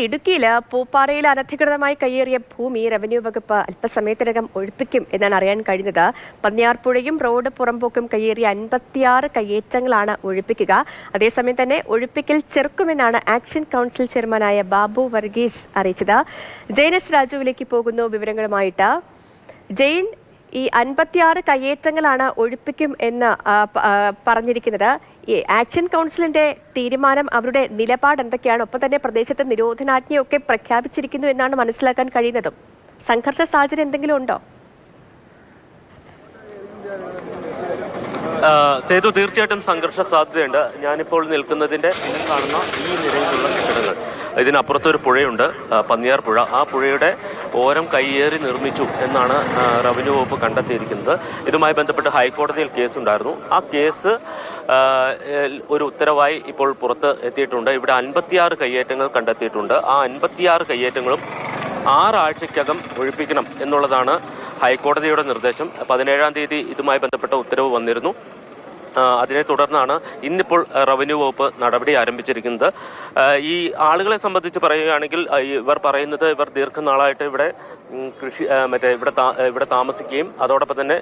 ഇടുക്കിയിൽ പൂപ്പാറയിൽ അനധികൃതമായി കയ്യേറിയ ഭൂമി റവന്യൂ വകുപ്പ് അല്പസമയത്തിനകം ഒഴിപ്പിക്കും എന്നാണ് അറിയാൻ കഴിഞ്ഞത്. പന്നിയാർപ്പുഴയും റോഡ് പുറമ്പോക്കും കയ്യേറിയ 56 കയ്യേറ്റങ്ങളാണ് ഒഴിപ്പിക്കുക. അതേസമയം തന്നെ ഒഴിപ്പിക്കൽ ചെറുക്കുമെന്നാണ് ആക്ഷൻ കൗൺസിൽ ചെയർമാനായ ബാബു വർഗീസ് അറിയിച്ചത്. ജെയിൻ എസ് രാജുവിലേക്ക് പോകുന്നു വിവരങ്ങളുമായിട്ട്. ജെയിൻ, ഈ 56 കയ്യേറ്റങ്ങളാണ് ഒഴിപ്പിക്കും എന്ന് പറഞ്ഞിരിക്കുന്നത്. ഈ ആക്ഷൻ കൗൺസിലിന്റെ തീരുമാനം, അവരുടെ നിലപാട് എന്തൊക്കെയാണ്? ഒപ്പം തന്നെ പ്രദേശത്ത് നിരോധനാജ്ഞയൊക്കെ പ്രഖ്യാപിച്ചിരിക്കുന്നു എന്നാണ് മനസ്സിലാക്കാൻ കഴിയുന്നതും. സംഘർഷ സാഹചര്യം എന്തെങ്കിലും ഉണ്ടോ? സേതു, തീർച്ചയായിട്ടും സംഘർഷ സാധ്യതയുണ്ട്. ഞാനിപ്പോൾ നിൽക്കുന്നതിന്റെ പിന്നിൽ കാണുന്ന ഈ നിരയിലുള്ള കെട്ടിടങ്ങൾ, ഇതിനപ്പുറത്തൊരു പുഴയുണ്ട്, പന്നിയാർ പുഴ. ആ പുഴയുടെ ഓരം കയ്യേറി നിർമ്മിച്ചു എന്നാണ് റവന്യൂ വകുപ്പ് കണ്ടെത്തിയിരിക്കുന്നത്. ഇതുമായി ബന്ധപ്പെട്ട് ഹൈക്കോടതിയിൽ കേസുണ്ടായിരുന്നു. ആ കേസ് ഒരു ഉത്തരവായി ഇപ്പോൾ പുറത്ത് എത്തിയിട്ടുണ്ട്. ഇവിടെ 56 കയ്യേറ്റങ്ങൾ കണ്ടെത്തിയിട്ടുണ്ട്. ആ 56 കയ്യേറ്റങ്ങളും 6 ആഴ്ചയ്ക്കകം ഒഴിപ്പിക്കണം എന്നുള്ളതാണ് ഹൈക്കോടതിയുടെ നിർദ്ദേശം. 17-ാം തീയതി ഇതുമായി ബന്ധപ്പെട്ട ഉത്തരവ് വന്നിരുന്നു. അതിനെ തുടർന്നാണ് ഇന്നിപ്പോൾ റവന്യൂ വകുപ്പ് നടപടി ആരംഭിച്ചിരിക്കുന്നത്. ഈ ആളുകളെ സംബന്ധിച്ച് പറയുകയാണെങ്കിൽ ഇവർ പറയുന്നത് ഇവർ ദീർഘനാളായിട്ട് ഇവിടെ കൃഷി ഇവിടെ താമസിക്കുകയും അതോടൊപ്പം തന്നെ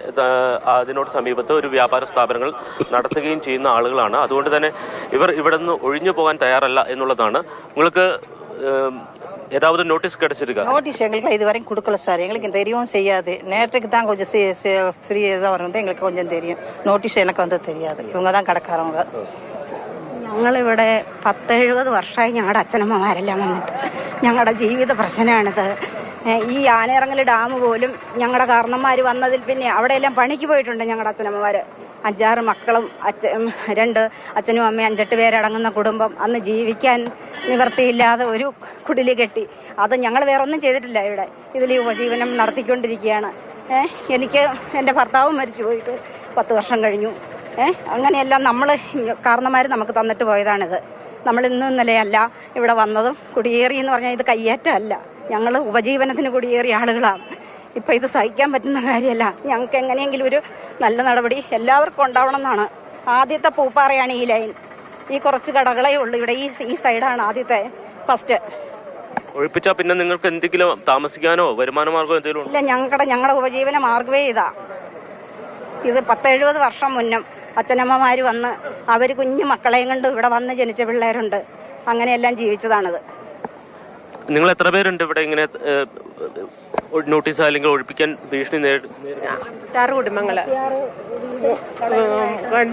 അതിനോട് സമീപത്ത് ഒരു വ്യാപാര സ്ഥാപനങ്ങൾ നടത്തുകയും ചെയ്യുന്ന ആളുകളാണ്. അതുകൊണ്ട് തന്നെ ഇവർ ഇവിടെ നിന്ന് ഒഴിഞ്ഞു போகாൻ தயாரல்ல എന്നുള്ളതാണ്. உங்களுக்கு ஏதாவது நோட்டீஸ் கிடைச்சிருக்கா? நோட்டீஸ் எங்களுக்கு இதுவரைக்கும் கொடுக்கல சார். எங்களுக்கு தெரியவும் செய்யாது. நேற்றுக்கு தான் கொஞ்சம் ஃப்ரீ தான் வருது. எங்களுக்கு கொஞ்சம் தெரியும். നോട്ടീസ് എനിക്ക് വന്നത് தெரியாது. ഇവங்க தான் കടക്കാരവங்க. ഞങ്ങളിവിടെ 70 വർഷമായി ഞങ്ങളുടെ അച്ഛനമ്മമാരെല്ലാം വന്നിട്ട് ഞങ്ങളുടെ ജീവിത പ്രശ്നമാണിത്. ഈ ആനയിറങ്ങൽ ഡാം പോലും ഞങ്ങളുടെ കാരണന്മാർ വന്നതിൽ പിന്നെ അവിടെയെല്ലാം പണിക്ക് പോയിട്ടുണ്ട് ഞങ്ങളുടെ അച്ഛനമ്മമാർ. 5-6 മക്കളും 2 അച്ഛനും അമ്മയും 5-8 പേരടങ്ങുന്ന കുടുംബം അന്ന് ജീവിക്കാൻ നിവൃത്തിയില്ലാതെ ഒരു കുടില് കെട്ടി. അത് ഞങ്ങൾ വേറെ ഒന്നും ചെയ്തിട്ടില്ല. ഇവിടെ ഇതിൽ ഉപജീവനം നടത്തിക്കൊണ്ടിരിക്കുകയാണ്. എനിക്ക് എൻ്റെ ഭർത്താവും മരിച്ചു പോയിട്ട് 10 വർഷം കഴിഞ്ഞു. അങ്ങനെയെല്ലാം നമ്മൾ കാരണന്മാർ നമുക്ക് തന്നിട്ട് പോയതാണിത്. നമ്മൾ ഇന്നലെയല്ല ഇവിടെ വന്നതും. കുടിയേറി എന്ന് പറഞ്ഞാൽ ഇത് കയ്യേറ്റമല്ല. ഞങ്ങൾ ഉപജീവനത്തിന് കുടിയേറിയ ആളുകളാണ്. ഇപ്പം ഇത് സഹിക്കാൻ പറ്റുന്ന കാര്യമല്ല. ഞങ്ങൾക്ക് എങ്ങനെയെങ്കിലും ഒരു നല്ല നടപടി എല്ലാവർക്കും ഉണ്ടാവണം എന്നാണ്. ആദ്യത്തെ പൂപ്പാറയാണ് ഈ ലൈൻ. ഈ കുറച്ച് കടകളേ ഉള്ളൂ ഇവിടെ. ഈ സൈഡാണ് ആദ്യത്തെ ഫസ്റ്റ്. ഒഴിപ്പിച്ചാൽ പിന്നെ നിങ്ങൾക്ക് എന്തെങ്കിലും താമസിക്കാനോ വരുമാന മാർഗമോ എന്തെങ്കിലും ഇല്ല. ഞങ്ങളുടെ ഉപജീവന മാർഗമേ ഇതാ. ഇത് 70 വർഷം മുന്നം അച്ഛനമ്മമാർ വന്ന് അവർ കുഞ്ഞു മക്കളെയും കൊണ്ട് ഇവിടെ വന്ന് ജനിച്ച പിള്ളേരുണ്ട്. അങ്ങനെയെല്ലാം ജീവിച്ചതാണിത്. നിങ്ങൾ എത്ര പേരുണ്ട് ഇവിടെ ഇങ്ങനെ നോട്ടീസ് അല്ലെങ്കിൽ ഒഴിപ്പിക്കാൻ ഭീഷണി 6 കുടുംബങ്ങള്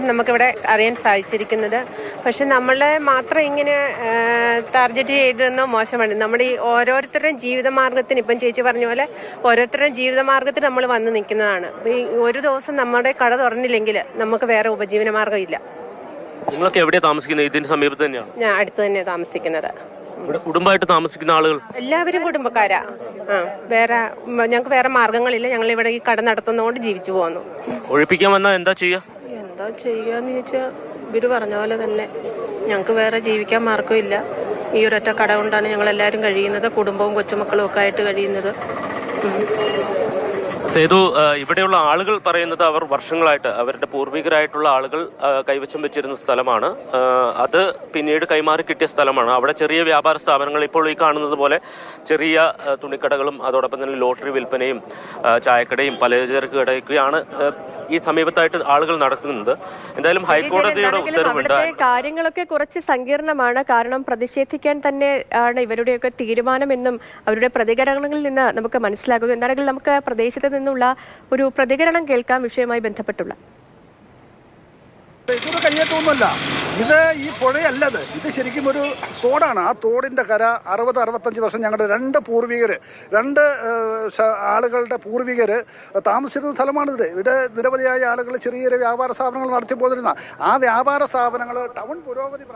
നമുക്കിവിടെ അറിയാൻ സാധിച്ചിരിക്കുന്നത്. പക്ഷെ നമ്മളെ മാത്രം ഇങ്ങനെ ടാർഗറ്റ് ചെയ്തതെന്നോ മോശമാണ്. നമ്മുടെ ഈ ഓരോരുത്തരുടെയും ജീവിതമാർഗത്തിന്, ഇപ്പം ചേച്ചി പറഞ്ഞ പോലെ ഓരോരുത്തരുടെയും ജീവിതമാർഗത്തിന് നമ്മൾ വന്ന് നിൽക്കുന്നതാണ്. ഒരു ദിവസം നമ്മുടെ കട തുറന്നില്ലെങ്കിൽ നമുക്ക് വേറെ ഉപജീവന മാർഗം ഇല്ല. നിങ്ങളൊക്കെ എവിടെയാണ് താമസിക്കുന്നത്? ഇതിന് സമീപത്ത് തന്നെയാണ്? ഞാൻ അടുത്ത് തന്നെയാണ് താമസിക്കുന്നത്. കുടുംബമായിട്ട് താമസിക്കുന്ന ആളുകൾ എല്ലാവരും കുടുംബക്കാരാ. വേറെ ഞങ്ങൾക്ക് വേറെ മാർഗങ്ങളില്ല. ഞങ്ങൾ ഇവിടെ ഈ കട നടത്തുന്നതുകൊണ്ട് ജീവിച്ചു പോകുന്നു. ഒഴിപ്പിക്കാൻ വന്നാൽ എന്താ ചെയ്യാന്ന് ചോദിച്ചാൽ ഇവര് പറഞ്ഞ പോലെ തന്നെ ഞങ്ങൾക്ക് വേറെ ജീവിക്കാൻ മാർഗമില്ല. ഈ ഒരൊറ്റ കട കൊണ്ടാണ് ഞങ്ങൾ എല്ലാവരും കഴിയുന്നത്. കുടുംബവും കൊച്ചുമക്കളും ഒക്കെ ആയിട്ട് കഴിയുന്നത്. സേതു, ഇവിടെയുള്ള ആളുകൾ പറയുന്നത് അവർ വർഷങ്ങളായിട്ട് അവരുടെ പൂർവികരായിട്ടുള്ള ആളുകൾ കൈവശം വെച്ചിരുന്ന സ്ഥലമാണ്. അത് പിന്നീട് കൈമാറി കിട്ടിയ സ്ഥലമാണ്. അവിടെ ചെറിയ വ്യാപാര സ്ഥാപനങ്ങൾ, ഇപ്പോൾ ഈ കാണുന്നത് പോലെ ചെറിയ തുണിക്കടകളും അതോടൊപ്പം തന്നെ ലോട്ടറി വിൽപ്പനയും ചായക്കടയും പലചരക്ക് കടയൊക്കെയാണ് ഈ സമീപത്തായിട്ട് ആളുകൾ നടത്തുന്നത്. എന്തായാലും ഹൈക്കോടതിയുടെ ഉത്തരവുണ്ട്. കാര്യങ്ങളൊക്കെ കുറച്ച് സങ്കീർണമാണ്. കാരണം പ്രതിഷേധിക്കാൻ തന്നെ ആണ് ഇവരുടെയൊക്കെ തീരുമാനമെന്നും അവരുടെ പ്രതികരണങ്ങളിൽ നിന്ന് നമുക്ക് മനസ്സിലാകുന്നു. എന്താണെങ്കിലും നമുക്ക് പ്രദേശത്ത് നിന്നുള്ള ഒരു പ്രതികരണം കേൾക്കാം വിഷയവുമായി ബന്ധപ്പെട്ടുള്ള. ഇതൊരു കയ്യേറ്റമൊന്നുമല്ല. ഇത് ഈ പുഴയല്ലത്. ഇത് ശരിക്കും ഒരു തോടാണ്. ആ തോടിൻ്റെ കര 60-65 വർഷം ഞങ്ങളുടെ 2 ആളുകളുടെ പൂർവികർ താമസിച്ചിരുന്ന സ്ഥലമാണിത്. ഇവിടെ നിരവധിയായ ആളുകൾ ചെറിയ വ്യാപാര സ്ഥാപനങ്ങൾ നടത്തി പോന്നിരുന്ന ആ വ്യാപാര സ്ഥാപനങ്ങൾ ടൗൺ പുരോഗതി